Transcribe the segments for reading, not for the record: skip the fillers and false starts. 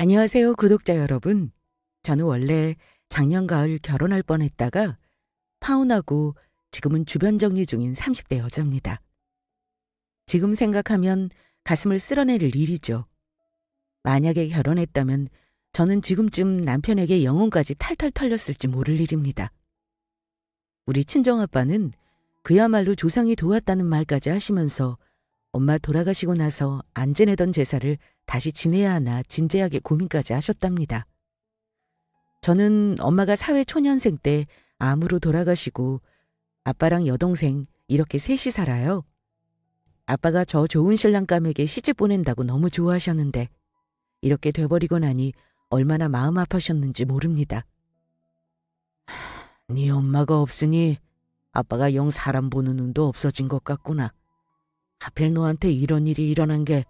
안녕하세요, 구독자 여러분. 저는 원래 작년 가을 결혼할 뻔했다가 파혼하고 지금은 주변 정리 중인 30대 여자입니다. 지금 생각하면 가슴을 쓸어내릴 일이죠. 만약에 결혼했다면 저는 지금쯤 남편에게 영혼까지 탈탈 털렸을지 모를 일입니다. 우리 친정아빠는 그야말로 조상이 도왔다는 말까지 하시면서 엄마 돌아가시고 나서 안 지내던 제사를 다시 지내야 하나 진지하게 고민까지 하셨답니다. 저는 엄마가 사회 초년생 때 암으로 돌아가시고 아빠랑 여동생 이렇게 셋이 살아요. 아빠가 저 좋은 신랑감에게 시집 보낸다고 너무 좋아하셨는데 이렇게 돼버리고 나니 얼마나 마음 아파셨는지 모릅니다. 네 엄마가 없으니 아빠가 영 사람 보는 눈도 없어진 것 같구나. 하필 너한테 이런 일이 일어난 게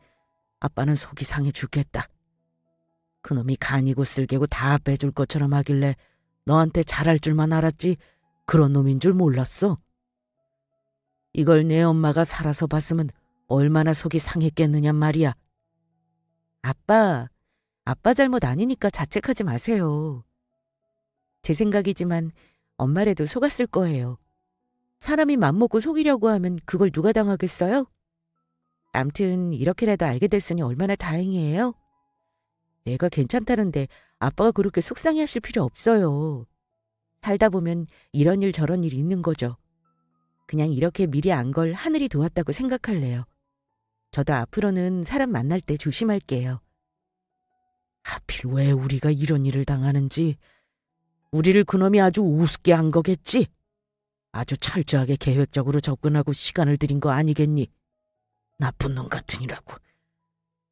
아빠는 속이 상해 죽겠다. 그놈이 간이고 쓸개고 다 빼줄 것처럼 하길래 너한테 잘할 줄만 알았지 그런 놈인 줄 몰랐어. 이걸 내 엄마가 살아서 봤으면 얼마나 속이 상했겠느냔 말이야. 아빠 잘못 아니니까 자책하지 마세요. 제 생각이지만 엄마라도 속았을 거예요. 사람이 맘먹고 속이려고 하면 그걸 누가 당하겠어요? 암튼 이렇게라도 알게 됐으니 얼마나 다행이에요. 내가 괜찮다는데 아빠가 그렇게 속상해하실 필요 없어요. 살다 보면 이런 일 저런 일이 있는 거죠. 그냥 이렇게 미리 안 걸 하늘이 도왔다고 생각할래요. 저도 앞으로는 사람 만날 때 조심할게요. 하필 왜 우리가 이런 일을 당하는지 우리를 그놈이 아주 우습게 한 거겠지. 아주 철저하게 계획적으로 접근하고 시간을 들인 거 아니겠니? 나쁜 놈 같으니라고.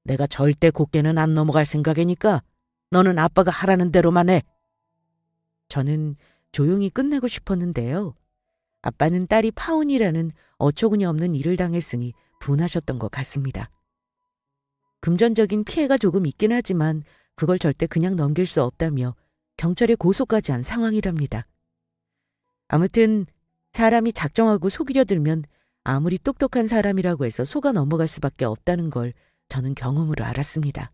내가 절대 곱게는 안 넘어갈 생각이니까 너는 아빠가 하라는 대로만 해. 저는 조용히 끝내고 싶었는데요. 아빠는 딸이 파혼이라는 어처구니 없는 일을 당했으니 분하셨던 것 같습니다. 금전적인 피해가 조금 있긴 하지만 그걸 절대 그냥 넘길 수 없다며 경찰에 고소까지 한 상황이랍니다. 아무튼 사람이 작정하고 속이려 들면 아무리 똑똑한 사람이라고 해서 속아 넘어갈 수밖에 없다는 걸 저는 경험으로 알았습니다.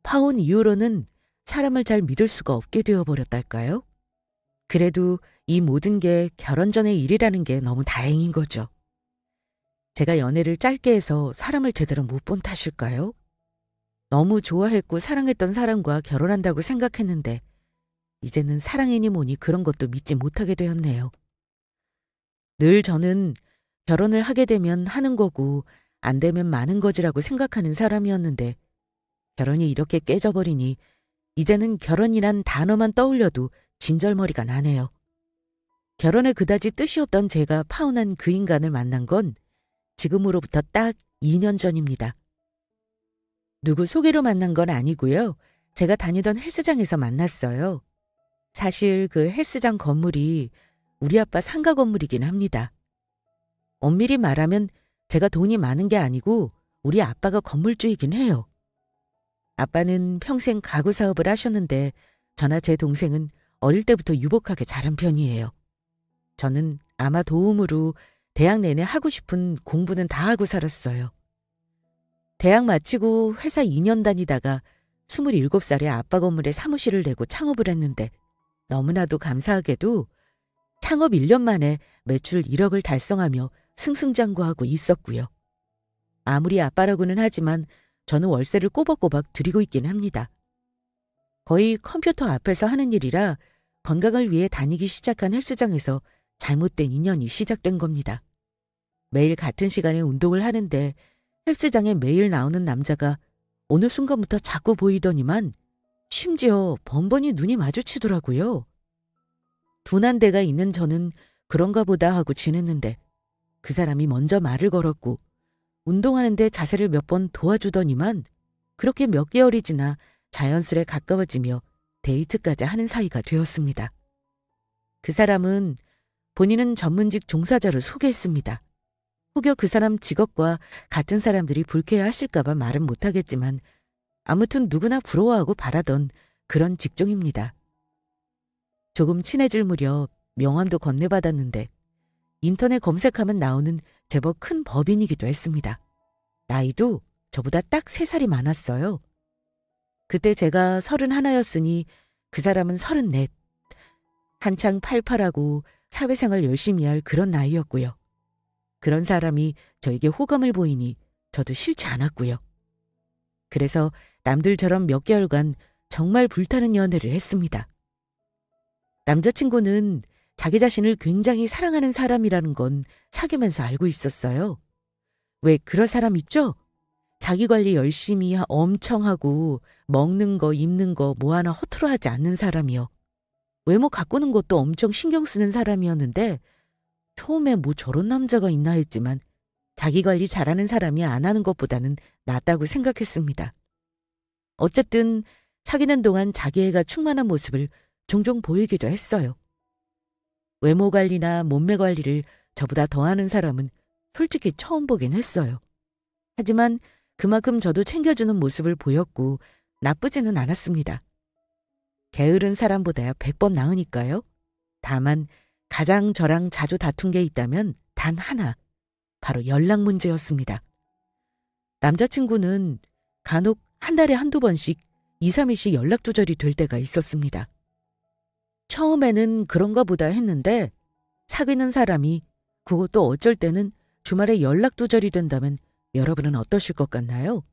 파혼 이후로는 사람을 잘 믿을 수가 없게 되어버렸달까요? 그래도 이 모든 게 결혼 전의 일이라는 게 너무 다행인 거죠. 제가 연애를 짧게 해서 사람을 제대로 못 본 탓일까요? 너무 좋아했고 사랑했던 사람과 결혼한다고 생각했는데 이제는 사랑이니 뭐니 그런 것도 믿지 못하게 되었네요. 늘 저는 결혼을 하게 되면 하는 거고 안 되면 마는 거지라고 생각하는 사람이었는데 결혼이 이렇게 깨져버리니 이제는 결혼이란 단어만 떠올려도 진절머리가 나네요. 결혼에 그다지 뜻이 없던 제가 파혼한 그 인간을 만난 건 지금으로부터 딱 2년 전입니다. 누구 소개로 만난 건 아니고요. 제가 다니던 헬스장에서 만났어요. 사실 그 헬스장 건물이 우리 아빠 상가 건물이긴 합니다. 엄밀히 말하면 제가 돈이 많은 게 아니고 우리 아빠가 건물주이긴 해요. 아빠는 평생 가구 사업을 하셨는데 저나 제 동생은 어릴 때부터 유복하게 자란 편이에요. 저는 아마 도움으로 대학 내내 하고 싶은 공부는 다 하고 살았어요. 대학 마치고 회사 2년 다니다가 27살에 아빠 건물에 사무실을 내고 창업을 했는데 너무나도 감사하게도 창업 1년 만에 매출 1억을 달성하며 승승장구하고 있었고요. 아무리 아빠라고는 하지만 저는 월세를 꼬박꼬박 드리고 있긴 합니다. 거의 컴퓨터 앞에서 하는 일이라 건강을 위해 다니기 시작한 헬스장에서 잘못된 인연이 시작된 겁니다. 매일 같은 시간에 운동을 하는데 헬스장에 매일 나오는 남자가 어느 순간부터 자꾸 보이더니만 심지어 번번이 눈이 마주치더라고요. 둔한 데가 있는 저는 그런가 보다 하고 지냈는데 그 사람이 먼저 말을 걸었고 운동하는데 자세를 몇 번 도와주더니만 그렇게 몇 개월이 지나 자연스레 가까워지며 데이트까지 하는 사이가 되었습니다. 그 사람은 본인은 전문직 종사자를 소개했습니다. 혹여 그 사람 직업과 같은 사람들이 불쾌해하실까 봐 말은 못하겠지만 아무튼 누구나 부러워하고 바라던 그런 직종입니다. 조금 친해질 무렵 명함도 건네받았는데 인터넷 검색하면 나오는 제법 큰 법인이기도 했습니다. 나이도 저보다 딱 3살이 많았어요. 그때 제가 31였으니 그 사람은 34. 한창 팔팔하고 사회생활 열심히 할 그런 나이였고요. 그런 사람이 저에게 호감을 보이니 저도 싫지 않았고요. 그래서 남들처럼 몇 개월간 정말 불타는 연애를 했습니다. 남자친구는 자기 자신을 굉장히 사랑하는 사람이라는 건 사귀면서 알고 있었어요. 왜 그런 사람 있죠? 자기 관리 열심히 엄청 하고 먹는 거 입는 거 뭐 하나 허투루 하지 않는 사람이요. 외모 가꾸는 것도 엄청 신경 쓰는 사람이었는데 처음에 뭐 저런 남자가 있나 했지만 자기 관리 잘하는 사람이 안 하는 것보다는 낫다고 생각했습니다. 어쨌든 사귀는 동안 자기애가 충만한 모습을 종종 보이기도 했어요. 외모 관리나 몸매 관리를 저보다 더하는 사람은 솔직히 처음 보긴 했어요. 하지만 그만큼 저도 챙겨주는 모습을 보였고 나쁘지는 않았습니다. 게으른 사람보다야 100번 나으니까요. 다만 가장 저랑 자주 다툰 게 있다면 단 하나, 바로 연락 문제였습니다. 남자친구는 간혹 한 달에 한두 번씩 2, 3일씩 연락 두절이 될 때가 있었습니다. 처음에는 그런가 보다 했는데 사귀는 사람이 그것도 어쩔 때는 주말에 연락 두절이 된다면 여러분은 어떠실 것 같나요?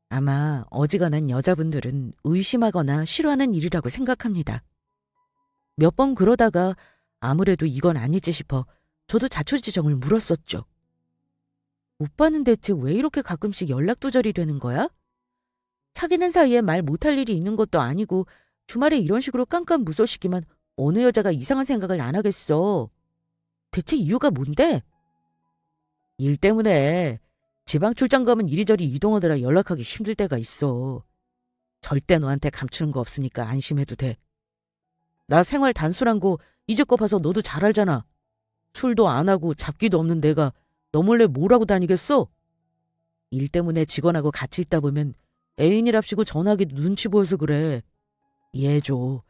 아마 어지간한 여자분들은 의심하거나 싫어하는 일이라고 생각합니다. 몇 번 그러다가 아무래도 이건 아니지 싶어 저도 자초지종을 물었었죠. 오빠는 대체 왜 이렇게 가끔씩 연락 두절이 되는 거야? 사귀는 사이에 말 못할 일이 있는 것도 아니고 주말에 이런 식으로 깜깜 무소식이면 어느 여자가 이상한 생각을 안 하겠어. 대체 이유가 뭔데? 일 때문에 지방 출장 가면 이리저리 이동하느라 연락하기 힘들 때가 있어. 절대 너한테 감추는 거 없으니까 안심해도 돼. 나 생활 단순한 거 이제껏 봐서 너도 잘 알잖아. 술도 안 하고 잡기도 없는 내가 너 몰래 뭘 하고 다니겠어? 일 때문에 직원하고 같이 있다 보면 애인이랍시고 전화기도 눈치 보여서 그래. 이해해줘.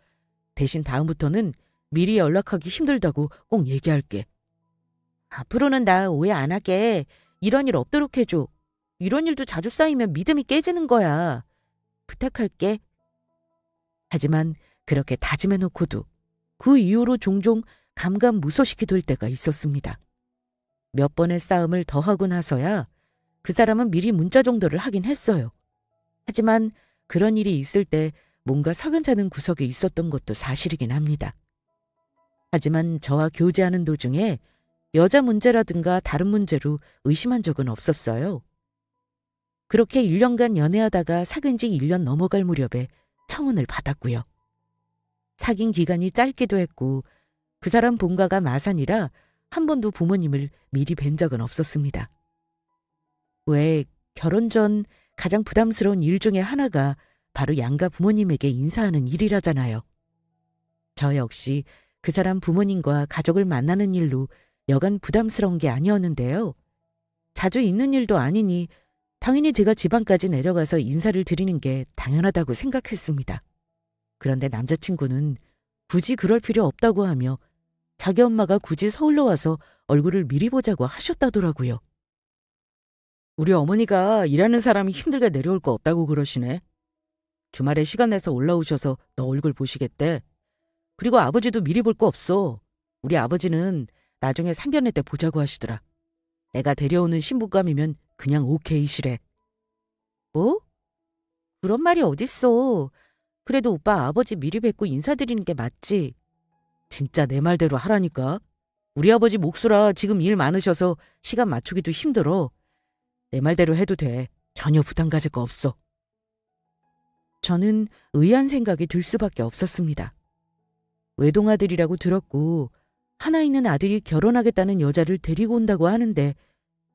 대신 다음부터는 미리 연락하기 힘들다고 꼭 얘기할게. 앞으로는 나 오해 안 하게. 이런 일 없도록 해줘. 이런 일도 자주 쌓이면 믿음이 깨지는 거야. 부탁할게. 하지만 그렇게 다짐해놓고도 그 이후로 종종 감감무소식이 될 때가 있었습니다. 몇 번의 싸움을 더 하고 나서야 그 사람은 미리 문자 정도를 하긴 했어요. 하지만 그런 일이 있을 때 뭔가 석연찮은 구석이 있었던 것도 사실이긴 합니다. 하지만 저와 교제하는 도중에 여자 문제라든가 다른 문제로 의심한 적은 없었어요. 그렇게 1년간 연애하다가 사귄 지 1년 넘어갈 무렵에 청혼을 받았고요. 사귄 기간이 짧기도 했고 그 사람 본가가 마산이라 한 번도 부모님을 미리 뵌 적은 없었습니다. 왜 결혼 전 가장 부담스러운 일 중에 하나가 바로 양가 부모님에게 인사하는 일이라잖아요. 저 역시 그 사람 부모님과 가족을 만나는 일로 여간 부담스러운 게 아니었는데요. 자주 있는 일도 아니니 당연히 제가 지방까지 내려가서 인사를 드리는 게 당연하다고 생각했습니다. 그런데 남자친구는 굳이 그럴 필요 없다고 하며 자기 엄마가 굳이 서울로 와서 얼굴을 미리 보자고 하셨다더라고요. 우리 어머니가 일하는 사람이 힘들게 내려올 거 없다고 그러시네. 주말에 시간 내서 올라오셔서 너 얼굴 보시겠대. 그리고 아버지도 미리 볼 거 없어. 우리 아버지는 나중에 상견례 때 보자고 하시더라. 내가 데려오는 신부감이면 그냥 오케이시래. 뭐? 그런 말이 어딨어. 그래도 오빠 아버지 미리 뵙고 인사드리는 게 맞지. 진짜 내 말대로 하라니까. 우리 아버지 몫이라 지금 일 많으셔서 시간 맞추기도 힘들어. 내 말대로 해도 돼. 전혀 부담 가질 거 없어. 저는 의아한 생각이 들 수밖에 없었습니다. 외동아들이라고 들었고 하나 있는 아들이 결혼하겠다는 여자를 데리고 온다고 하는데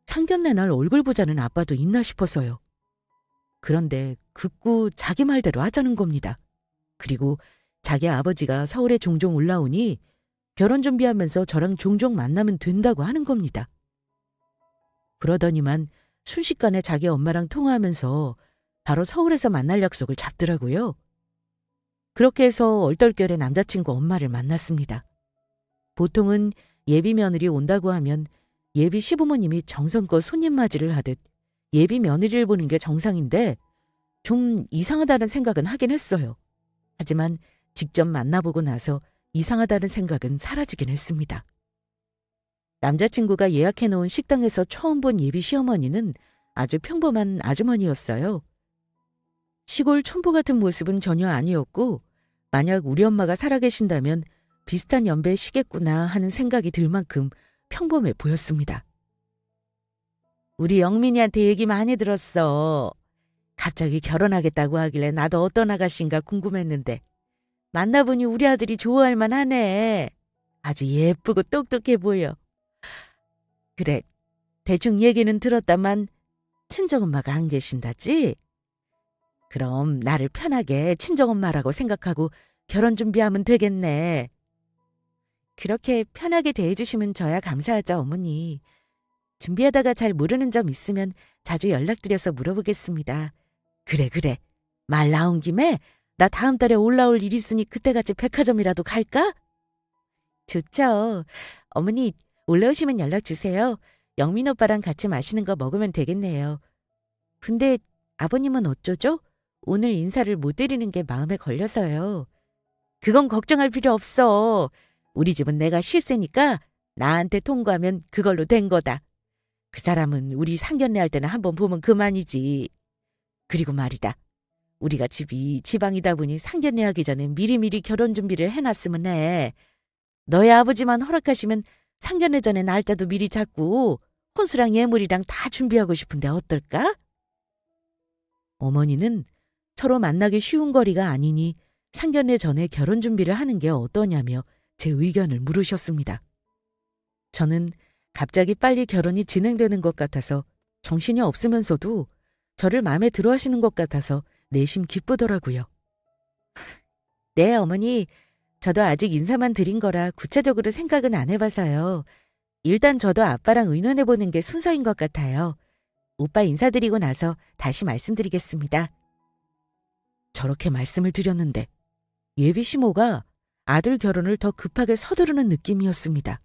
상견례 날 얼굴 보자는 아빠도 있나 싶어서요. 그런데 극구 자기 말대로 하자는 겁니다. 그리고 자기 아버지가 서울에 종종 올라오니 결혼 준비하면서 저랑 종종 만나면 된다고 하는 겁니다. 그러더니만 순식간에 자기 엄마랑 통화하면서 바로 서울에서 만날 약속을 잡더라고요. 그렇게 해서 얼떨결에 남자친구 엄마를 만났습니다. 보통은 예비 며느리 온다고 하면 예비 시부모님이 정성껏 손님 맞이를 하듯 예비 며느리를 보는 게 정상인데 좀 이상하다는 생각은 하긴 했어요. 하지만 직접 만나보고 나서 이상하다는 생각은 사라지긴 했습니다. 남자친구가 예약해놓은 식당에서 처음 본 예비 시어머니는 아주 평범한 아주머니였어요. 시골 촌부 같은 모습은 전혀 아니었고 만약 우리 엄마가 살아계신다면 비슷한 연배시겠구나 하는 생각이 들 만큼 평범해 보였습니다. 우리 영민이한테 얘기 많이 들었어. 갑자기 결혼하겠다고 하길래 나도 어떤 아가씨인가 궁금했는데 만나보니 우리 아들이 좋아할 만하네. 아주 예쁘고 똑똑해 보여. 그래, 대충 얘기는 들었다만 친정엄마가 안 계신다지? 그럼 나를 편하게 친정엄마라고 생각하고 결혼 준비하면 되겠네. 그렇게 편하게 대해주시면 저야 감사하죠, 어머니. 준비하다가 잘 모르는 점 있으면 자주 연락드려서 물어보겠습니다. 그래. 말 나온 김에 나 다음 달에 올라올 일 있으니 그때같이 백화점이라도 갈까? 좋죠. 어머니 올라오시면 연락 주세요. 영민 오빠랑 같이 맛있는 거 먹으면 되겠네요. 근데 아버님은 어쩌죠? 오늘 인사를 못 드리는 게 마음에 걸려서요. 그건 걱정할 필요 없어. 우리 집은 내가 실세니까 나한테 통과하면 그걸로 된 거다. 그 사람은 우리 상견례 할 때는 한번 보면 그만이지. 그리고 말이다. 우리가 집이 지방이다 보니 상견례 하기 전에 미리미리 결혼 준비를 해놨으면 해. 너희 아버지만 허락하시면 상견례 전에 날짜도 미리 잡고 혼수랑 예물이랑 다 준비하고 싶은데 어떨까? 어머니는 서로 만나기 쉬운 거리가 아니니 상견례 전에 결혼 준비를 하는 게 어떠냐며 제 의견을 물으셨습니다. 저는 갑자기 빨리 결혼이 진행되는 것 같아서 정신이 없으면서도 저를 마음에 들어 하시는 것 같아서 내심 기쁘더라고요. 네, 어머니. 저도 아직 인사만 드린 거라 구체적으로 생각은 안 해봐서요. 일단 저도 아빠랑 의논해보는 게 순서인 것 같아요. 오빠 인사드리고 나서 다시 말씀드리겠습니다. 저렇게 말씀을 드렸는데 예비 시모가 아들 결혼을 더 급하게 서두르는 느낌이었습니다.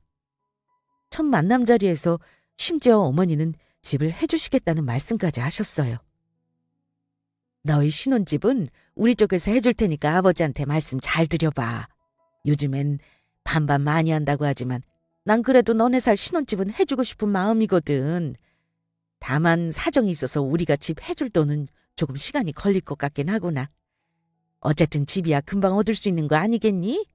첫 만남 자리에서 심지어 어머니는 집을 해주시겠다는 말씀까지 하셨어요. 너희 신혼집은 우리 쪽에서 해줄 테니까 아버지한테 말씀 잘 드려봐. 요즘엔 반반 많이 한다고 하지만 난 그래도 너네 살 신혼집은 해주고 싶은 마음이거든. 다만 사정이 있어서 우리가 집 해줄 돈은 조금 시간이 걸릴 것 같긴 하구나. 어쨌든 집이야 금방 얻을 수 있는 거 아니겠니?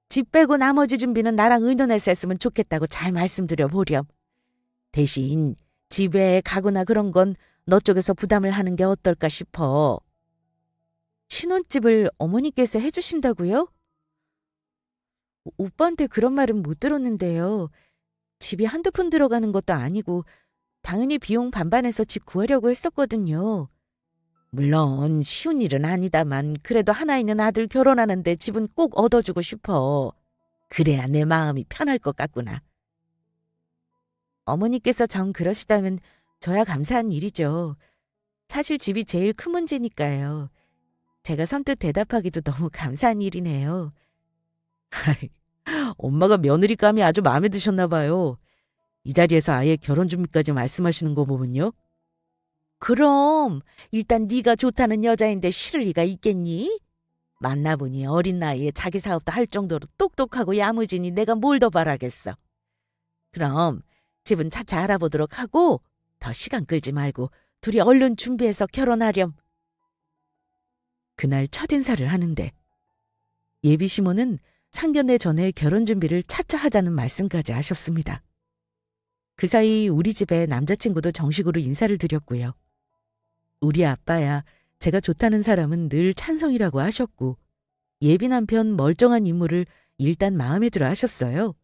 집 빼고 나머지 준비는 나랑 의논해서 했으면 좋겠다고 잘 말씀드려 보렴. 대신 집에 가구나 그런 건 너 쪽에서 부담을 하는 게 어떨까 싶어. 신혼집을 어머니께서 해주신다고요? 오빠한테 그런 말은 못 들었는데요. 집이 한두 푼 들어가는 것도 아니고 당연히 비용 반반해서 집 구하려고 했었거든요. 물론 쉬운 일은 아니다만 그래도 하나 있는 아들 결혼하는데 집은 꼭 얻어주고 싶어. 그래야 내 마음이 편할 것 같구나. 어머니께서 정 그러시다면 저야 감사한 일이죠. 사실 집이 제일 큰 문제니까요. 제가 선뜻 대답하기도 너무 감사한 일이네요. 엄마가 며느리감이 아주 마음에 드셨나 봐요. 이 자리에서 아예 결혼 준비까지 말씀하시는 거 보면요. 그럼 일단 네가 좋다는 여자인데 싫을 리가 있겠니? 만나보니 어린 나이에 자기 사업도 할 정도로 똑똑하고 야무지니 내가 뭘 더 바라겠어. 그럼 집은 차차 알아보도록 하고 더 시간 끌지 말고 둘이 얼른 준비해서 결혼하렴. 그날 첫인사를 하는데 예비 시모는 상견례 전에 결혼 준비를 차차 하자는 말씀까지 하셨습니다. 그 사이 우리 집에 남자친구도 정식으로 인사를 드렸고요. 우리 아빠야 제가 좋다는 사람은 늘 찬성이라고 하셨고 예비 남편 멀쩡한 인물을 일단 마음에 들어 하셨어요.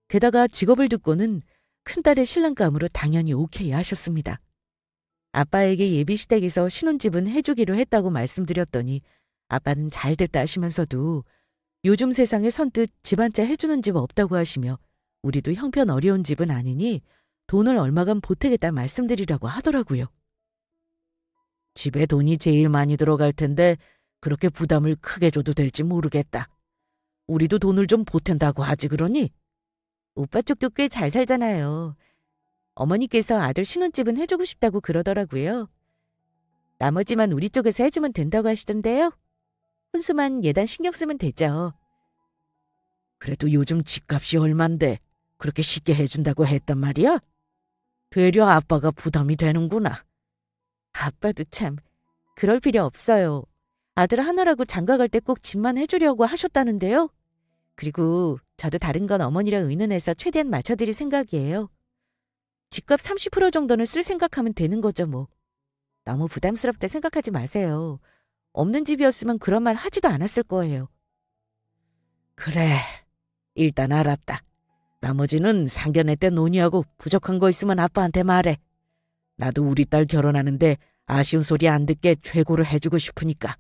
게다가 직업을 듣고는 큰딸의 신랑감으로 당연히 오케이 하셨습니다. 아빠에게 예비 시댁에서 신혼집은 해주기로 했다고 말씀드렸더니 아빠는 잘 됐다 하시면서도 요즘 세상에 선뜻 집 한 채 해주는 집 없다고 하시며 우리도 형편 어려운 집은 아니니 돈을 얼마간 보태겠다 말씀드리라고 하더라고요. 집에 돈이 제일 많이 들어갈 텐데 그렇게 부담을 크게 줘도 될지 모르겠다. 우리도 돈을 좀 보탠다고 하지 그러니? 오빠 쪽도 꽤 잘 살잖아요. 어머니께서 아들 신혼집은 해주고 싶다고 그러더라고요. 나머지만 우리 쪽에서 해주면 된다고 하시던데요. 혼수만 예단 신경 쓰면 되죠. 그래도 요즘 집값이 얼만데 그렇게 쉽게 해준다고 했단 말이야? 되려 아빠가 부담이 되는구나. 아빠도 참 그럴 필요 없어요. 아들 하나라고 장가 갈 때 꼭 집만 해주려고 하셨다는데요. 그리고 저도 다른 건 어머니랑 의논해서 최대한 맞춰드릴 생각이에요. 집값 30% 정도는 쓸 생각하면 되는 거죠 뭐. 너무 부담스럽다 생각하지 마세요. 없는 집이었으면 그런 말 하지도 않았을 거예요. 그래, 일단 알았다. 나머지는 상견례 때 논의하고 부족한 거 있으면 아빠한테 말해. 나도 우리 딸 결혼하는데 아쉬운 소리 안 듣게 최고로 해주고 싶으니까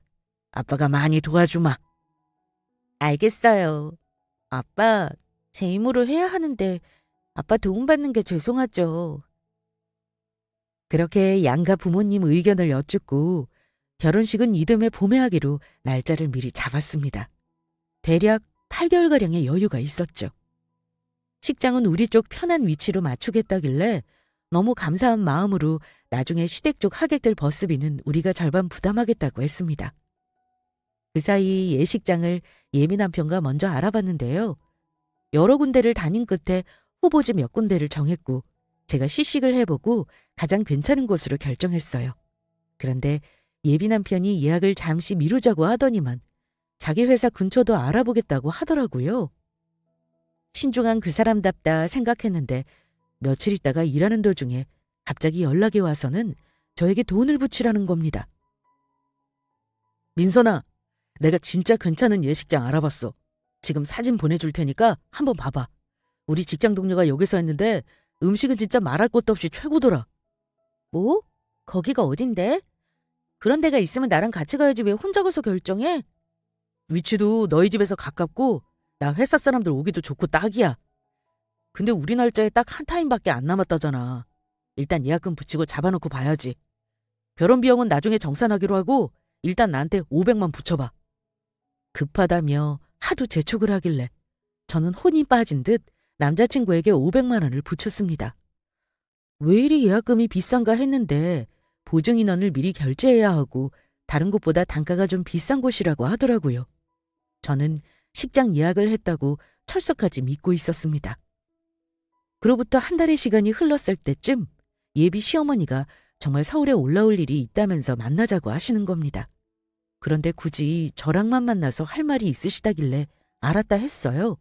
아빠가 많이 도와주마. 알겠어요. 아빠, 제 힘으로 해야 하는데 아빠 도움받는 게 죄송하죠. 그렇게 양가 부모님 의견을 여쭙고 결혼식은 이듬해 봄에 하기로 날짜를 미리 잡았습니다. 대략 8개월가량의 여유가 있었죠. 식장은 우리 쪽 편한 위치로 맞추겠다길래 너무 감사한 마음으로 나중에 시댁 쪽 하객들 버스비는 우리가 절반 부담하겠다고 했습니다. 그 사이 예식장을 예비 남편과 먼저 알아봤는데요. 여러 군데를 다닌 끝에 후보지 몇 군데를 정했고 제가 시식을 해보고 가장 괜찮은 곳으로 결정했어요. 그런데 예비 남편이 예약을 잠시 미루자고 하더니만 자기 회사 근처도 알아보겠다고 하더라고요. 신중한 그 사람답다 생각했는데 며칠 있다가 일하는 도중에 갑자기 연락이 와서는 저에게 돈을 붙이라는 겁니다. 민선아, 내가 진짜 괜찮은 예식장 알아봤어. 지금 사진 보내줄 테니까 한번 봐봐. 우리 직장 동료가 여기서 했는데 음식은 진짜 말할 것도 없이 최고더라. 뭐? 거기가 어딘데? 그런 데가 있으면 나랑 같이 가야지 왜 혼자 가서 결정해? 위치도 너희 집에서 가깝고 나 회사 사람들 오기도 좋고 딱이야. 근데 우리 날짜에 딱 한 타임밖에 안 남았다잖아. 일단 예약금 붙이고 잡아놓고 봐야지. 결혼 비용은 나중에 정산하기로 하고 일단 나한테 500만 붙여봐. 급하다며 하도 재촉을 하길래 저는 혼이 빠진 듯 남자친구에게 500만 원을 붙였습니다. 왜 이리 예약금이 비싼가 했는데 보증인원을 미리 결제해야 하고 다른 곳보다 단가가 좀 비싼 곳이라고 하더라고요. 저는 식장 예약을 했다고 철석까지 믿고 있었습니다. 그로부터 한 달의 시간이 흘렀을 때쯤 예비 시어머니가 정말 서울에 올라올 일이 있다면서 만나자고 하시는 겁니다. 그런데 굳이 저랑만 만나서 할 말이 있으시다길래 알았다 했어요.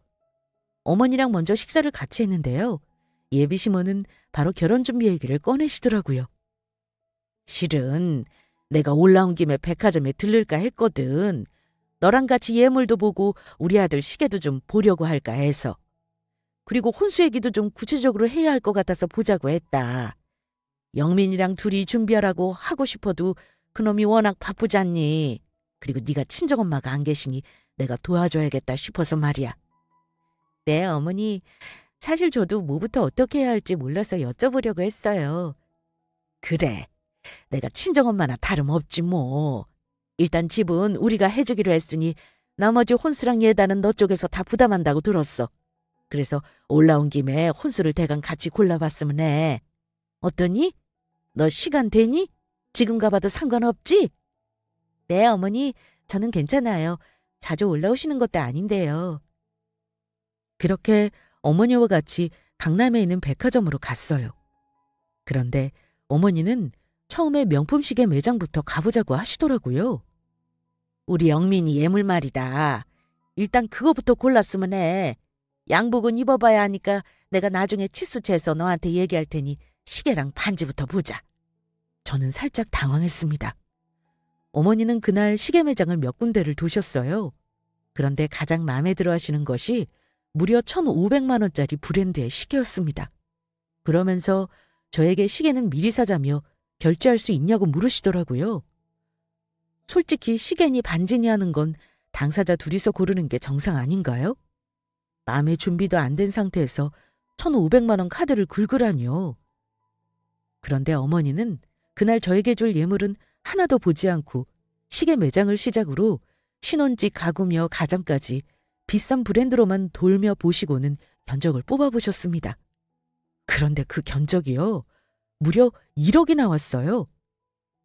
어머니랑 먼저 식사를 같이 했는데요. 예비 시모는 바로 결혼 준비 얘기를 꺼내시더라고요. 실은 내가 올라온 김에 백화점에 들를까 했거든. 너랑 같이 예물도 보고 우리 아들 시계도 좀 보려고 할까 해서. 그리고 혼수 얘기도 좀 구체적으로 해야 할 것 같아서 보자고 했다. 영민이랑 둘이 준비하라고 하고 싶어도 그놈이 워낙 바쁘잖니. 그리고 네가 친정엄마가 안 계시니 내가 도와줘야겠다 싶어서 말이야. 네, 어머니. 사실 저도 뭐부터 어떻게 해야 할지 몰라서 여쭤보려고 했어요. 그래. 내가 친정엄마나 다름없지 뭐. 일단 집은 우리가 해주기로 했으니 나머지 혼수랑 예단은 너 쪽에서 다 부담한다고 들었어. 그래서 올라온 김에 혼수를 대강 같이 골라봤으면 해. 어떠니? 너 시간 되니? 지금 가봐도 상관없지? 네, 어머니. 저는 괜찮아요. 자주 올라오시는 것도 아닌데요. 그렇게 어머니와 같이 강남에 있는 백화점으로 갔어요. 그런데 어머니는 처음에 명품 시계 매장부터 가보자고 하시더라고요. 우리 영민이 예물 말이다. 일단 그거부터 골랐으면 해. 양복은 입어봐야 하니까 내가 나중에 치수 재서 너한테 얘기할 테니 시계랑 반지부터 보자. 저는 살짝 당황했습니다. 어머니는 그날 시계 매장을 몇 군데를 도셨어요. 그런데 가장 마음에 들어 하시는 것이 무려 1,500만 원짜리 브랜드의 시계였습니다. 그러면서 저에게 시계는 미리 사자며 결제할 수 있냐고 물으시더라고요. 솔직히 시계니 반지니 하는 건 당사자 둘이서 고르는 게 정상 아닌가요? 마음의 준비도 안 된 상태에서 1,500만 원 카드를 긁으라니요. 그런데 어머니는 그날 저에게 줄 예물은 하나도 보지 않고 시계 매장을 시작으로 신혼집 가구며 가전까지 비싼 브랜드로만 돌며 보시고는 견적을 뽑아보셨습니다. 그런데 그 견적이요. 무려 1억이 나왔어요.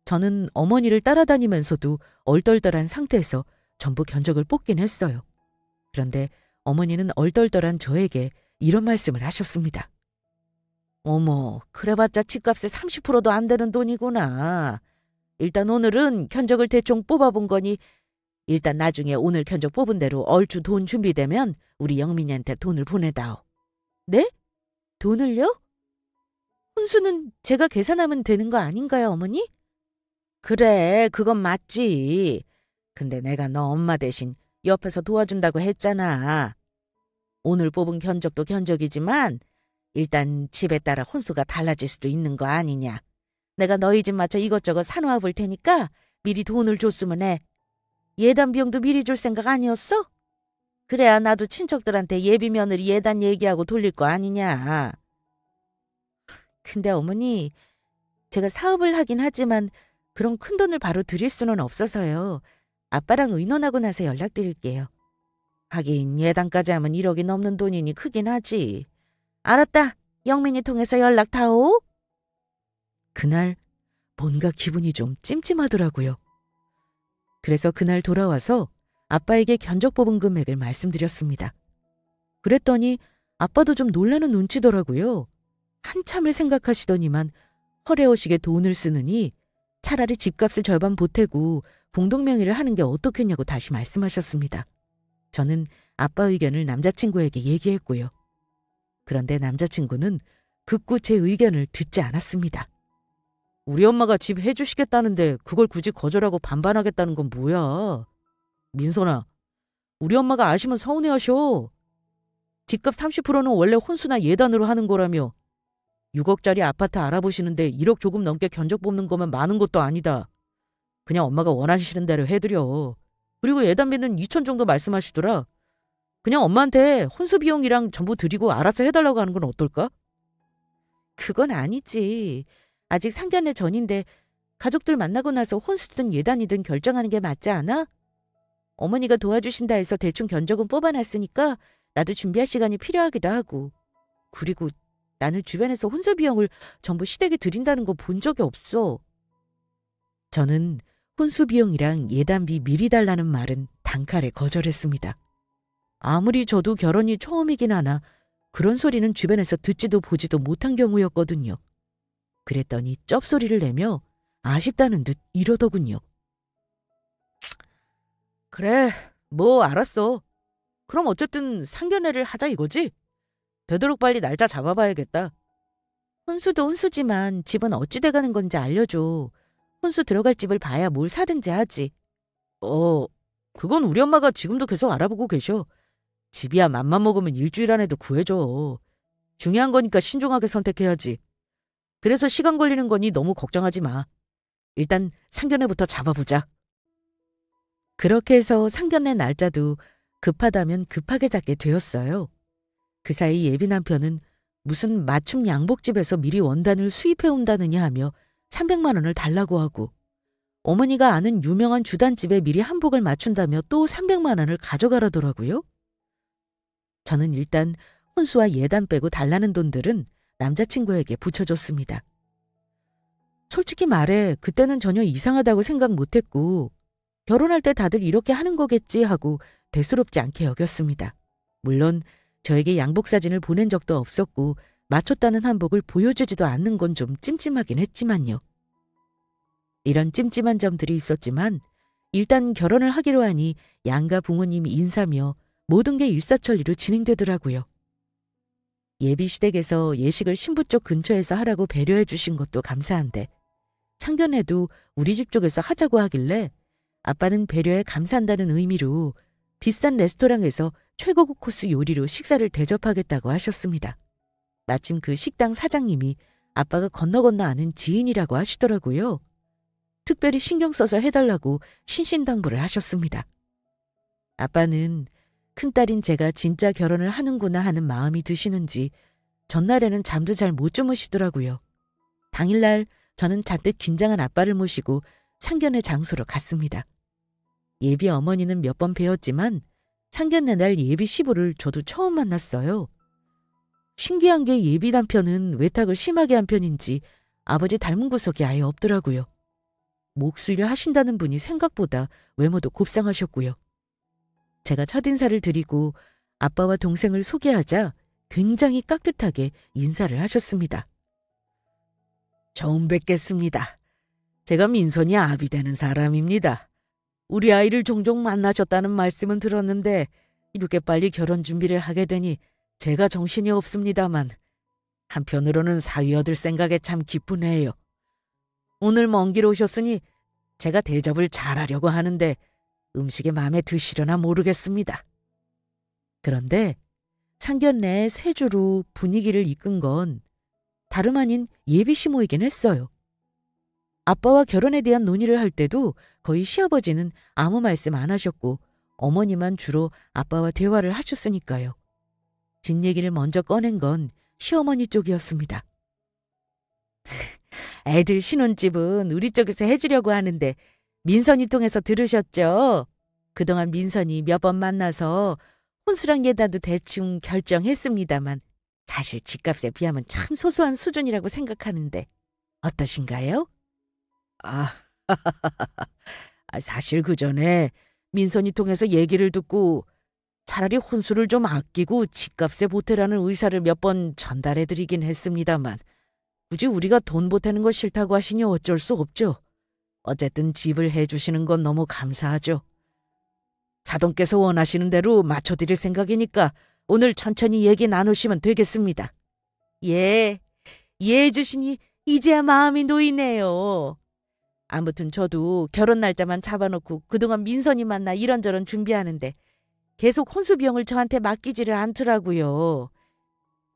저는 어머니를 따라다니면서도 얼떨떨한 상태에서 전부 견적을 뽑긴 했어요. 그런데 어머니는 얼떨떨한 저에게 이런 말씀을 하셨습니다. 어머, 그래봤자 집값의 30%도 안 되는 돈이구나. 일단 오늘은 견적을 대충 뽑아본 거니 일단 나중에 오늘 견적 뽑은 대로 얼추 돈 준비되면 우리 영민이한테 돈을 보내다오. 네? 돈을요? 혼수는 제가 계산하면 되는 거 아닌가요, 어머니? 그래, 그건 맞지. 근데 내가 너 엄마 대신 옆에서 도와준다고 했잖아. 오늘 뽑은 견적도 견적이지만 일단 집에 따라 혼수가 달라질 수도 있는 거 아니냐. 내가 너희 집 맞춰 이것저것 사놓아 볼 테니까 미리 돈을 줬으면 해. 예단 비용도 미리 줄 생각 아니었어? 그래야 나도 친척들한테 예비 며느리 예단 얘기하고 돌릴 거 아니냐. 근데 어머니, 제가 사업을 하긴 하지만 그런 큰 돈을 바로 드릴 수는 없어서요. 아빠랑 의논하고 나서 연락드릴게요. 하긴 예단까지 하면 1억이 넘는 돈이니 크긴 하지. 알았다. 영민이 통해서 연락 다오. 그날 뭔가 기분이 좀 찜찜하더라고요. 그래서 그날 돌아와서 아빠에게 견적 뽑은 금액을 말씀드렸습니다. 그랬더니 아빠도 좀 놀라는 눈치더라고요. 한참을 생각하시더니만 허례허식에 돈을 쓰느니 차라리 집값을 절반 보태고 공동명의를 하는 게 어떻겠냐고 다시 말씀하셨습니다. 저는 아빠 의견을 남자친구에게 얘기했고요. 그런데 남자친구는 극구 제 의견을 듣지 않았습니다. 우리 엄마가 집 해주시겠다는데 그걸 굳이 거절하고 반반하겠다는 건 뭐야? 민선아, 우리 엄마가 아시면 서운해하셔. 집값 30%는 원래 혼수나 예단으로 하는 거라며 6억짜리 아파트 알아보시는데 1억 조금 넘게 견적 뽑는 거면 많은 것도 아니다. 그냥 엄마가 원하시는 대로 해드려. 그리고 예단비는 2천 정도 말씀하시더라. 그냥 엄마한테 혼수 비용이랑 전부 드리고 알아서 해달라고 하는 건 어떨까? 그건 아니지. 아직 상견례 전인데 가족들 만나고 나서 혼수든 예단이든 결정하는 게 맞지 않아? 어머니가 도와주신다 해서 대충 견적은 뽑아놨으니까 나도 준비할 시간이 필요하기도 하고. 그리고 나는 주변에서 혼수 비용을 전부 시댁에 드린다는 거 본 적이 없어. 저는 혼수 비용이랑 예단비 미리 달라는 말은 단칼에 거절했습니다. 아무리 저도 결혼이 처음이긴 하나 그런 소리는 주변에서 듣지도 보지도 못한 경우였거든요. 그랬더니 쩝소리를 내며 아쉽다는 듯 이러더군요. 그래, 뭐 알았어. 그럼 어쨌든 상견례를 하자 이거지? 되도록 빨리 날짜 잡아봐야겠다. 혼수도 혼수지만 집은 어찌 돼가는 건지 알려줘. 혼수 들어갈 집을 봐야 뭘 사든지 하지. 그건 우리 엄마가 지금도 계속 알아보고 계셔. 집이야 맘만 먹으면 일주일 안에도 구해줘. 중요한 거니까 신중하게 선택해야지. 그래서 시간 걸리는 거니 너무 걱정하지 마. 일단 상견례부터 잡아보자. 그렇게 해서 상견례 날짜도 급하다면 급하게 잡게 되었어요. 그 사이 예비 남편은 무슨 맞춤 양복집에서 미리 원단을 수입해 온다느냐 하며 300만 원을 달라고 하고 어머니가 아는 유명한 주단집에 미리 한복을 맞춘다며 또 300만 원을 가져가라더라고요. 저는 일단 혼수와 예단 빼고 달라는 돈들은 남자친구에게 붙여줬습니다. 솔직히 말해 그때는 전혀 이상하다고 생각 못했고 결혼할 때 다들 이렇게 하는 거겠지 하고 대수롭지 않게 여겼습니다. 물론 저에게 양복 사진을 보낸 적도 없었고 맞췄다는 한복을 보여주지도 않는 건 좀 찜찜하긴 했지만요. 이런 찜찜한 점들이 있었지만 일단 결혼을 하기로 하니 양가 부모님이 인사며 모든 게 일사천리로 진행되더라고요. 예비 시댁에서 예식을 신부 쪽 근처에서 하라고 배려해 주신 것도 감사한데 상견례도 우리 집 쪽에서 하자고 하길래 아빠는 배려에 감사한다는 의미로 비싼 레스토랑에서 최고급 코스 요리로 식사를 대접하겠다고 하셨습니다. 마침 그 식당 사장님이 아빠가 건너 아는 지인이라고 하시더라고요. 특별히 신경 써서 해달라고 신신당부를 하셨습니다. 아빠는 큰딸인 제가 진짜 결혼을 하는구나 하는 마음이 드시는지 전날에는 잠도 잘 못 주무시더라고요. 당일날 저는 잔뜩 긴장한 아빠를 모시고 상견례 장소로 갔습니다. 예비 어머니는 몇 번 뵈었지만 상견례 날 예비 시부를 저도 처음 만났어요. 신기한 게 예비 남편은 외탁을 심하게 한 편인지 아버지 닮은 구석이 아예 없더라고요. 목수일 하신다는 분이 생각보다 외모도 곱상하셨고요. 제가 첫인사를 드리고 아빠와 동생을 소개하자 굉장히 깍듯하게 인사를 하셨습니다. 처음 뵙겠습니다. 제가 민선이 아비 되는 사람입니다. 우리 아이를 종종 만나셨다는 말씀은 들었는데 이렇게 빨리 결혼 준비를 하게 되니 제가 정신이 없습니다만 한편으로는 사위 얻을 생각에 참 기쁘네요. 오늘 먼 길 오셨으니 제가 대접을 잘하려고 하는데 음식이 마음에 드시려나 모르겠습니다. 그런데 상견례 세 주로 분위기를 이끈 건 다름 아닌 예비 시모이긴 했어요. 아빠와 결혼에 대한 논의를 할 때도 거의 시아버지는 아무 말씀 안 하셨고 어머니만 주로 아빠와 대화를 하셨으니까요. 집 얘기를 먼저 꺼낸 건 시어머니 쪽이었습니다. 애들 신혼집은 우리 쪽에서 해주려고 하는데 민선이 통해서 들으셨죠? 그동안 민선이 몇 번 만나서 혼수랑 예단도 대충 결정했습니다만 사실 집값에 비하면 참 소소한 수준이라고 생각하는데 어떠신가요? 사실 그 전에 민선이 통해서 얘기를 듣고 차라리 혼수를 좀 아끼고 집값에 보태라는 의사를 몇 번 전달해드리긴 했습니다만 굳이 우리가 돈 보태는 거 싫다고 하시니 어쩔 수 없죠. 어쨌든 집을 해주시는 건 너무 감사하죠. 사돈께서 원하시는 대로 맞춰드릴 생각이니까 오늘 천천히 얘기 나누시면 되겠습니다. 예, 이해해 주시니 이제야 마음이 놓이네요. 아무튼 저도 결혼 날짜만 잡아놓고 그동안 민선이 만나 이런저런 준비하는데 계속 혼수 비용을 저한테 맡기지를 않더라고요.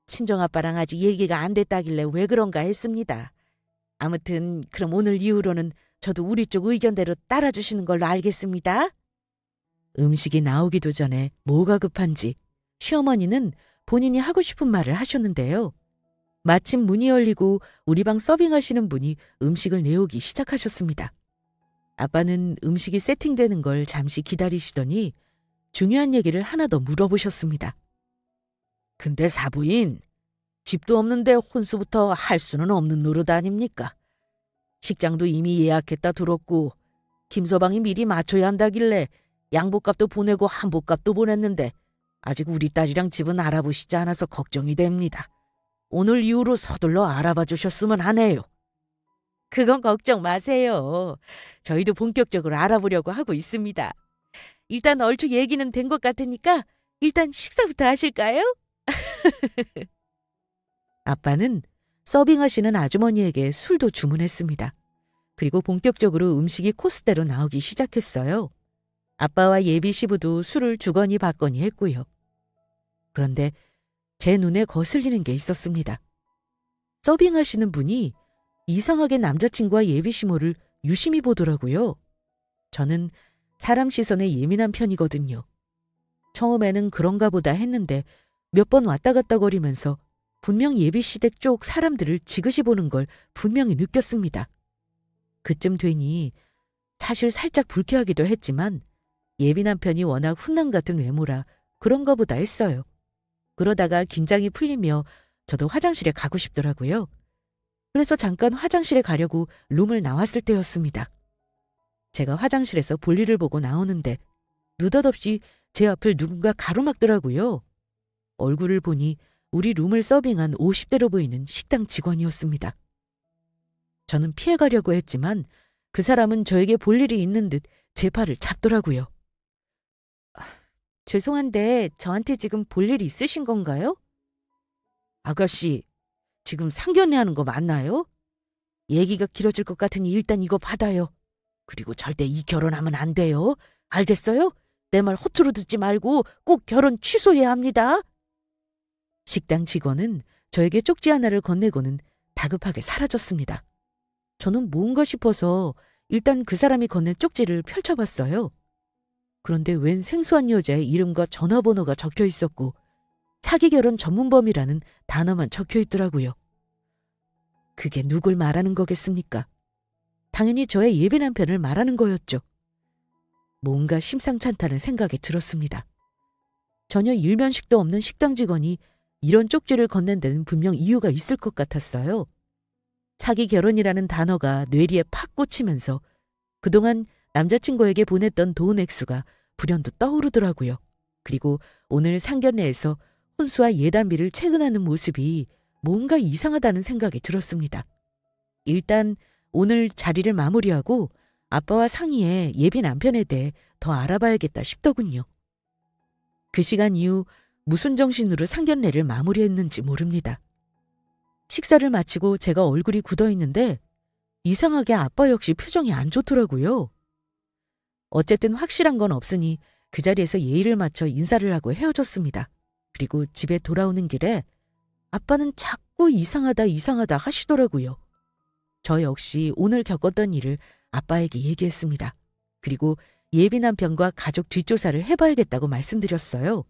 친정아빠랑 아직 얘기가 안 됐다길래 왜 그런가 했습니다. 아무튼 그럼 오늘 이후로는 저도 우리 쪽 의견대로 따라주시는 걸로 알겠습니다. 음식이 나오기도 전에 뭐가 급한지 시어머니는 본인이 하고 싶은 말을 하셨는데요. 마침 문이 열리고 우리 방 서빙하시는 분이 음식을 내오기 시작하셨습니다. 아빠는 음식이 세팅되는 걸 잠시 기다리시더니 중요한 얘기를 하나 더 물어보셨습니다. 근데 사부인, 집도 없는데 혼수부터 할 수는 없는 노릇 아닙니까? 식장도 이미 예약했다 들었고 김서방이 미리 맞춰야 한다길래 양복값도 보내고 한복값도 보냈는데 아직 우리 딸이랑 집은 알아보시지 않아서 걱정이 됩니다. 오늘 이후로 서둘러 알아봐 주셨으면 하네요. 그건 걱정 마세요. 저희도 본격적으로 알아보려고 하고 있습니다. 일단 얼추 얘기는 된 것 같으니까 일단 식사부터 하실까요? 아빠는 서빙하시는 아주머니에게 술도 주문했습니다. 그리고 본격적으로 음식이 코스대로 나오기 시작했어요. 아빠와 예비 시부도 술을 주거니 받거니 했고요. 그런데 제 눈에 거슬리는 게 있었습니다. 서빙하시는 분이 이상하게 남자친구와 예비 시모를 유심히 보더라고요. 저는 사람 시선에 예민한 편이거든요. 처음에는 그런가 보다 했는데 몇 번 왔다 갔다 거리면서 분명 예비 시댁 쪽 사람들을 지그시 보는 걸 분명히 느꼈습니다. 그쯤 되니 사실 살짝 불쾌하기도 했지만 예비 남편이 워낙 훈남 같은 외모라 그런가 보다 했어요. 그러다가 긴장이 풀리며 저도 화장실에 가고 싶더라고요. 그래서 잠깐 화장실에 가려고 룸을 나왔을 때였습니다. 제가 화장실에서 볼일을 보고 나오는데 느닷없이 제 앞을 누군가 가로막더라고요. 얼굴을 보니 우리 룸을 서빙한 50대로 보이는 식당 직원이었습니다. 저는 피해가려고 했지만 그 사람은 저에게 볼 일이 있는 듯 제 팔을 잡더라고요. 죄송한데 저한테 지금 볼 일이 있으신 건가요? 아가씨, 지금 상견례 하는 거 맞나요? 얘기가 길어질 것 같으니 일단 이거 받아요. 그리고 절대 이 결혼하면 안 돼요. 알겠어요? 내 말 허투루 듣지 말고 꼭 결혼 취소해야 합니다. 식당 직원은 저에게 쪽지 하나를 건네고는 다급하게 사라졌습니다. 저는 뭔가 싶어서 일단 그 사람이 건넨 쪽지를 펼쳐봤어요. 그런데 웬 생소한 여자의 이름과 전화번호가 적혀 있었고 사기 결혼 전문범이라는 단어만 적혀 있더라고요. 그게 누굴 말하는 거겠습니까? 당연히 저의 예비 남편을 말하는 거였죠. 뭔가 심상찮다는 생각이 들었습니다. 전혀 일면식도 없는 식당 직원이 이런 쪽지를 건넨 데는 분명 이유가 있을 것 같았어요. 사기 결혼이라는 단어가 뇌리에 팍 꽂히면서 그동안 남자친구에게 보냈던 돈 액수가 불현듯 떠오르더라고요. 그리고 오늘 상견례에서 혼수와 예단비를 체근하는 모습이 뭔가 이상하다는 생각이 들었습니다. 일단 오늘 자리를 마무리하고 아빠와 상의해 예비 남편에 대해 더 알아봐야겠다 싶더군요. 그 시간 이후 무슨 정신으로 상견례를 마무리했는지 모릅니다. 식사를 마치고 제가 얼굴이 굳어있는데 이상하게 아빠 역시 표정이 안 좋더라고요. 어쨌든 확실한 건 없으니 그 자리에서 예의를 맞춰 인사를 하고 헤어졌습니다. 그리고 집에 돌아오는 길에 아빠는 자꾸 이상하다 하시더라고요. 저 역시 오늘 겪었던 일을 아빠에게 얘기했습니다. 그리고 예비 남편과 가족 뒷조사를 해봐야겠다고 말씀드렸어요.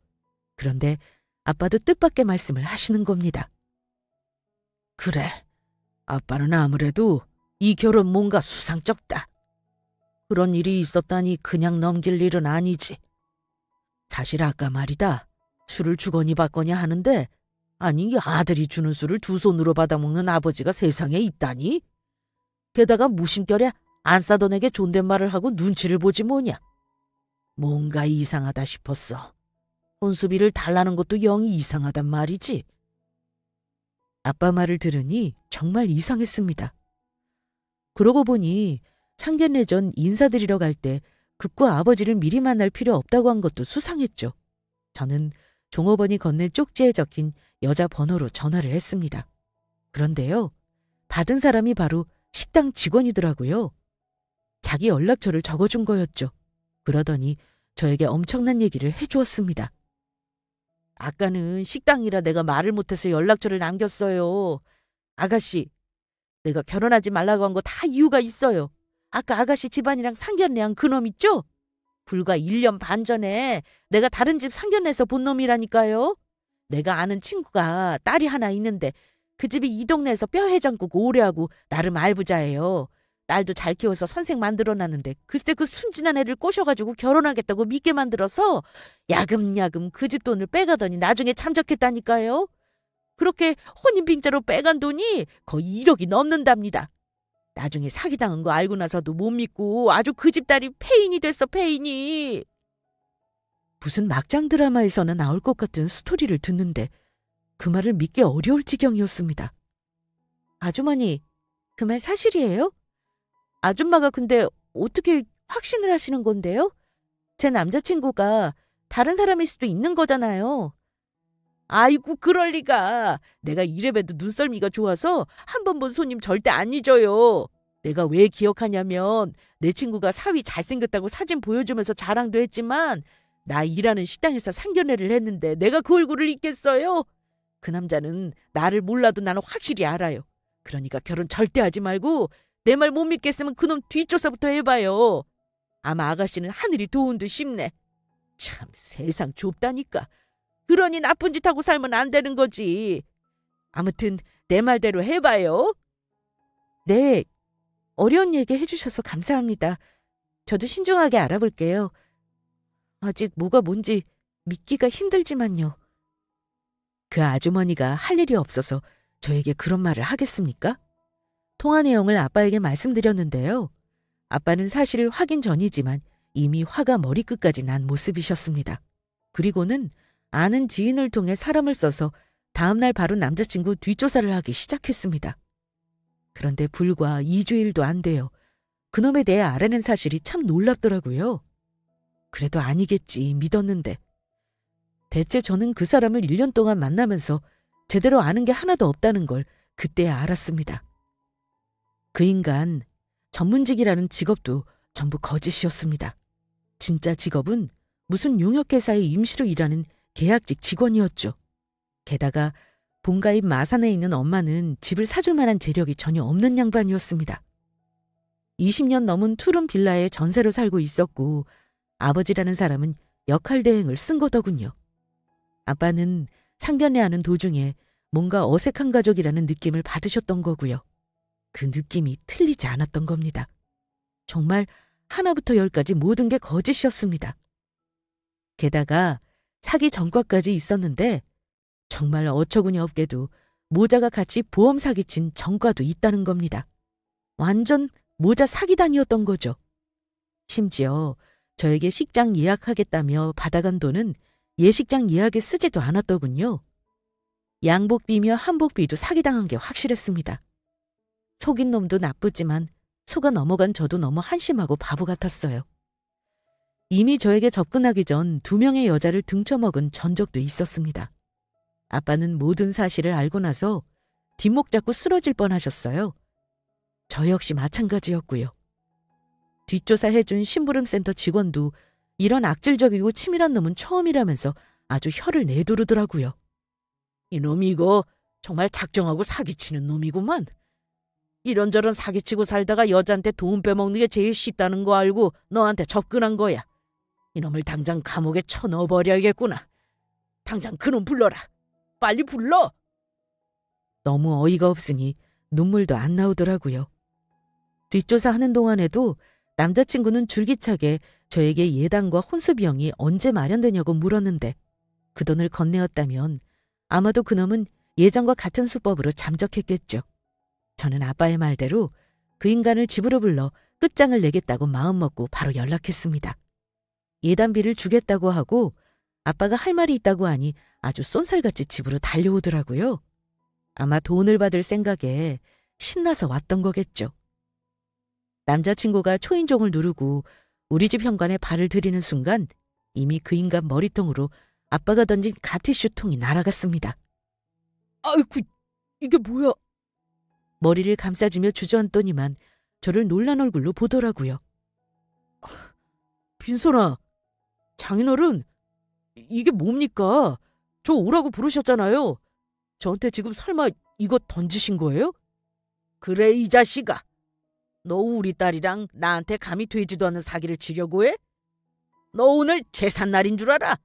그런데 아빠도 뜻밖의 말씀을 하시는 겁니다. 그래, 아빠는 아무래도 이 결혼 뭔가 수상쩍다. 그런 일이 있었다니 그냥 넘길 일은 아니지. 사실 아까 말이다. 술을 주거니 받거니 하는데 아니 아들이 주는 술을 두 손으로 받아먹는 아버지가 세상에 있다니? 게다가 무심결에 안 싸던 애게 존댓말을 하고 눈치를 보지 뭐냐. 뭔가 이상하다 싶었어. 혼수비를 달라는 것도 영이 이상하단 말이지. 아빠 말을 들으니 정말 이상했습니다. 그러고 보니 상견례 전 인사드리러 갈 때 극구 아버지를 미리 만날 필요 없다고 한 것도 수상했죠. 저는 종업원이 건넨 쪽지에 적힌 여자 번호로 전화를 했습니다. 그런데요, 받은 사람이 바로 식당 직원이더라고요. 자기 연락처를 적어준 거였죠. 그러더니 저에게 엄청난 얘기를 해주었습니다. 아까는 식당이라 내가 말을 못해서 연락처를 남겼어요. 아가씨, 내가 결혼하지 말라고 한 거 다 이유가 있어요. 아까 아가씨 집안이랑 상견례한 그놈 있죠? 불과 1년 반 전에 내가 다른 집 상견례에서 본 놈이라니까요. 내가 아는 친구가 딸이 하나 있는데 그 집이 이 동네에서 뼈 해장국 오래 하고 나름 알부자예요. 딸도 잘 키워서 선생 만들어놨는데 글쎄 그 순진한 애를 꼬셔가지고 결혼하겠다고 믿게 만들어서 야금야금 그 집 돈을 빼가더니 나중에 참적했다니까요. 그렇게 혼인빙자로 빼간 돈이 거의 1억이 넘는답니다. 나중에 사기당한 거 알고 나서도 못 믿고 아주 그 집 딸이 폐인이 됐어, 폐인이. 무슨 막장 드라마에서나 나올 것 같은 스토리를 듣는데 그 말을 믿기 어려울 지경이었습니다. 아주머니, 그 말 사실이에요? 아줌마가 근데 어떻게 확신을 하시는 건데요? 제 남자친구가 다른 사람일 수도 있는 거잖아요. 아이고 그럴 리가. 내가 이래봬도 눈썰미가 좋아서 한 번 본 손님 절대 안 잊어요. 내가 왜 기억하냐면 내 친구가 사위 잘생겼다고 사진 보여주면서 자랑도 했지만 나 일하는 식당에서 상견례를 했는데 내가 그 얼굴을 잊겠어요? 그 남자는 나를 몰라도 나는 확실히 알아요. 그러니까 결혼 절대 하지 말고 내 말 못 믿겠으면 그놈 뒷조사부터 해봐요. 아마 아가씨는 하늘이 도운 듯 싶네. 참 세상 좁다니까. 그러니 나쁜 짓 하고 살면 안 되는 거지. 아무튼 내 말대로 해봐요. 네, 어려운 얘기 해주셔서 감사합니다. 저도 신중하게 알아볼게요. 아직 뭐가 뭔지 믿기가 힘들지만요. 그 아주머니가 할 일이 없어서 저에게 그런 말을 하겠습니까? 통화 내용을 아빠에게 말씀드렸는데요. 아빠는 사실 확인 전이지만 이미 화가 머리끝까지 난 모습이셨습니다. 그리고는 아는 지인을 통해 사람을 써서 다음날 바로 남자친구 뒷조사를 하기 시작했습니다. 그런데 불과 2주일도 안 돼요. 그놈에 대해 알아낸 사실이 참 놀랍더라고요. 그래도 아니겠지 믿었는데. 대체 저는 그 사람을 1년 동안 만나면서 제대로 아는 게 하나도 없다는 걸 그때야 알았습니다. 그 인간, 전문직이라는 직업도 전부 거짓이었습니다. 진짜 직업은 무슨 용역회사에 임시로 일하는 계약직 직원이었죠. 게다가 본가인 마산에 있는 엄마는 집을 사줄 만한 재력이 전혀 없는 양반이었습니다. 20년 넘은 투룸 빌라에 전세로 살고 있었고 아버지라는 사람은 역할 대행을 쓴 거더군요. 아빠는 상견례하는 도중에 뭔가 어색한 가족이라는 느낌을 받으셨던 거고요. 그 느낌이 틀리지 않았던 겁니다. 정말 하나부터 열까지 모든 게 거짓이었습니다. 게다가 사기 전과까지 있었는데 정말 어처구니 없게도 모자가 같이 보험 사기친 전과도 있다는 겁니다. 완전 모자 사기단이었던 거죠. 심지어 저에게 식장 예약하겠다며 받아간 돈은 예식장 예약에 쓰지도 않았더군요. 양복비며 한복비도 사기당한 게 확실했습니다. 속인 놈도 나쁘지만 속아 넘어간 저도 너무 한심하고 바보 같았어요. 이미 저에게 접근하기 전 2명의 여자를 등쳐먹은 전적도 있었습니다. 아빠는 모든 사실을 알고 나서 뒷목 잡고 쓰러질 뻔하셨어요. 저 역시 마찬가지였고요. 뒷조사해준 심부름센터 직원도 이런 악질적이고 치밀한 놈은 처음이라면서 아주 혀를 내두르더라고요. 이놈이 이거 정말 작정하고 사기치는 놈이구만. 이런저런 사기치고 살다가 여자한테 돈 빼먹는 게 제일 쉽다는 거 알고 너한테 접근한 거야. 이놈을 당장 감옥에 쳐넣어버려야겠구나. 당장 그놈 불러라. 빨리 불러. 너무 어이가 없으니 눈물도 안 나오더라고요. 뒷조사하는 동안에도 남자친구는 줄기차게 저에게 예단과 혼수 비용이 언제 마련되냐고 물었는데 그 돈을 건네었다면 아마도 그놈은 예전과 같은 수법으로 잠적했겠죠. 저는 아빠의 말대로 그 인간을 집으로 불러 끝장을 내겠다고 마음먹고 바로 연락했습니다. 예단비를 주겠다고 하고 아빠가 할 말이 있다고 하니 아주 쏜살같이 집으로 달려오더라고요. 아마 돈을 받을 생각에 신나서 왔던 거겠죠. 남자친구가 초인종을 누르고 우리 집 현관에 발을 들이는 순간 이미 그 인간 머리통으로 아빠가 던진 가티슈 통이 날아갔습니다. 아이고, 이게 뭐야? 머리를 감싸주며 주저앉더니만 저를 놀란 얼굴로 보더라고요. 빈손아, 장인어른, 이게 뭡니까? 저 오라고 부르셨잖아요. 저한테 지금 설마 이거 던지신 거예요? 그래, 이 자식아. 너 우리 딸이랑 나한테 감히 되지도 않은 사기를 치려고 해? 너 오늘 제삿날인 줄 알아?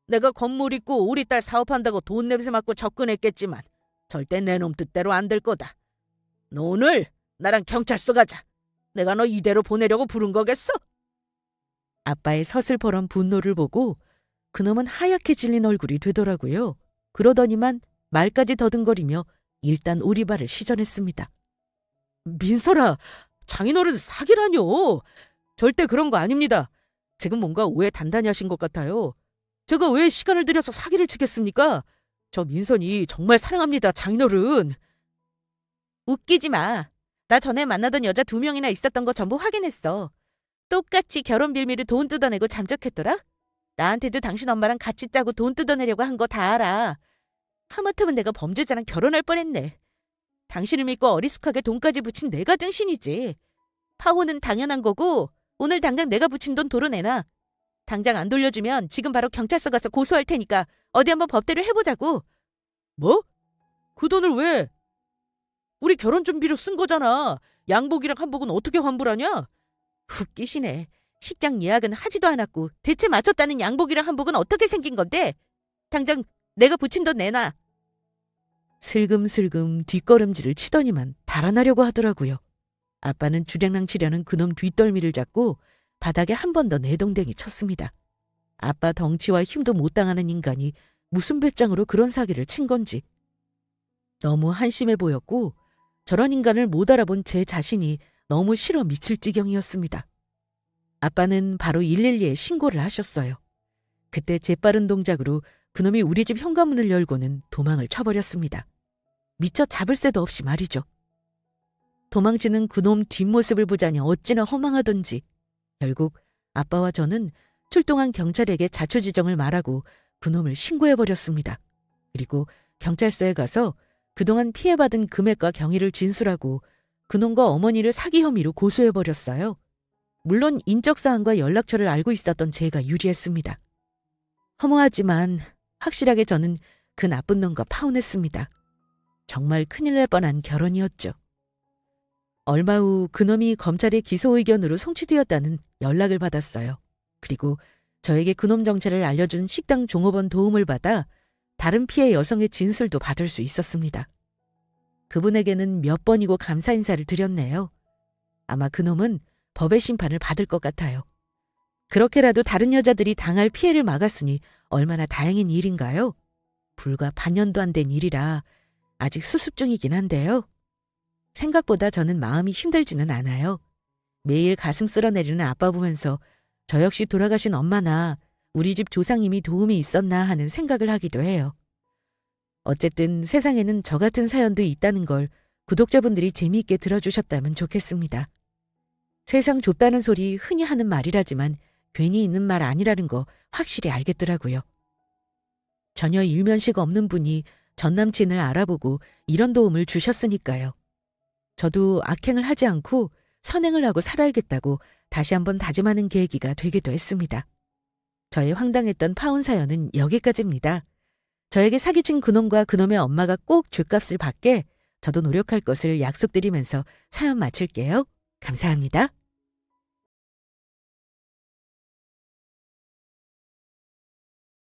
내가 건물 있고 우리 딸 사업한다고 돈 냄새 맡고 접근했겠지만 절대 내 놈 뜻대로 안 될 거다. 너 오늘 나랑 경찰서 가자. 내가 너 이대로 보내려고 부른 거겠어? 아빠의 서슬퍼런 분노를 보고 그놈은 하얗게 질린 얼굴이 되더라고요. 그러더니만 말까지 더듬거리며 일단 오리발을 시전했습니다. 민설아, 장인어른 사기라뇨. 절대 그런 거 아닙니다. 지금 뭔가 오해 단단히 하신 것 같아요. 제가 왜 시간을 들여서 사기를 치겠습니까? 저 민선이 정말 사랑합니다, 장인어른. 웃기지 마. 나 전에 만나던 여자 2명이나 있었던 거 전부 확인했어. 똑같이 결혼 빌미를 돈 뜯어내고 잠적했더라? 나한테도 당신 엄마랑 같이 짜고 돈 뜯어내려고 한 거 다 알아. 하마터면 내가 범죄자랑 결혼할 뻔했네. 당신을 믿고 어리숙하게 돈까지 붙인 내가 정신이지. 파혼은 당연한 거고 오늘 당장 내가 붙인 돈 도로 내놔. 당장 안 돌려주면 지금 바로 경찰서 가서 고소할 테니까 어디 한번 법대로 해보자고. 뭐? 그 돈을 왜? 우리 결혼 준비로 쓴 거잖아. 양복이랑 한복은 어떻게 환불하냐? 웃기시네. 식장 예약은 하지도 않았고 대체 맞췄다는 양복이랑 한복은 어떻게 생긴 건데? 당장 내가 붙인 돈 내놔. 슬금슬금 뒷걸음질을 치더니만 달아나려고 하더라고요. 아빠는 주량랑 치려는 그놈 뒷덜미를 잡고 바닥에 한 번 더 내동댕이 쳤습니다. 아빠 덩치와 힘도 못 당하는 인간이 무슨 배짱으로 그런 사기를 친 건지. 너무 한심해 보였고 저런 인간을 못 알아본 제 자신이 너무 싫어 미칠 지경이었습니다. 아빠는 바로 112에 신고를 하셨어요. 그때 재빠른 동작으로 그놈이 우리 집 현관문을 열고는 도망을 쳐버렸습니다. 미처 잡을 새도 없이 말이죠. 도망치는 그놈 뒷모습을 보자니 어찌나 허망하던지 결국 아빠와 저는 출동한 경찰에게 자초지정을 말하고 그놈을 신고해버렸습니다. 그리고 경찰서에 가서 그동안 피해받은 금액과 경위를 진술하고 그놈과 어머니를 사기 혐의로 고소해버렸어요. 물론 인적사항과 연락처를 알고 있었던 제가 유리했습니다. 허무하지만 확실하게 저는 그 나쁜 놈과 파혼했습니다. 정말 큰일 날 뻔한 결혼이었죠. 얼마 후 그놈이 검찰의 기소 의견으로 송치되었다는 연락을 받았어요. 그리고 저에게 그놈 정체를 알려준 식당 종업원 도움을 받아 다른 피해 여성의 진술도 받을 수 있었습니다. 그분에게는 몇 번이고 감사 인사를 드렸네요. 아마 그놈은 법의 심판을 받을 것 같아요. 그렇게라도 다른 여자들이 당할 피해를 막았으니 얼마나 다행인 일인가요? 불과 반년도 안 된 일이라 아직 수습 중이긴 한데요. 생각보다 저는 마음이 힘들지는 않아요. 매일 가슴 쓸어내리는 아빠 보면서 저 역시 돌아가신 엄마나 우리 집 조상님이 도움이 있었나 하는 생각을 하기도 해요. 어쨌든 세상에는 저 같은 사연도 있다는 걸 구독자분들이 재미있게 들어주셨다면 좋겠습니다. 세상 좁다는 소리 흔히 하는 말이라지만 괜히 있는 말 아니라는 거 확실히 알겠더라고요. 전혀 일면식 없는 분이 전 남친을 알아보고 이런 도움을 주셨으니까요. 저도 악행을 하지 않고 선행을 하고 살아야겠다고 다시 한번 다짐하는 계기가 되기도 했습니다. 저의 황당했던 파혼 사연은 여기까지입니다. 저에게 사기친 그놈과 그놈의 엄마가 꼭 죗값을 받게 저도 노력할 것을 약속드리면서 사연 마칠게요. 감사합니다.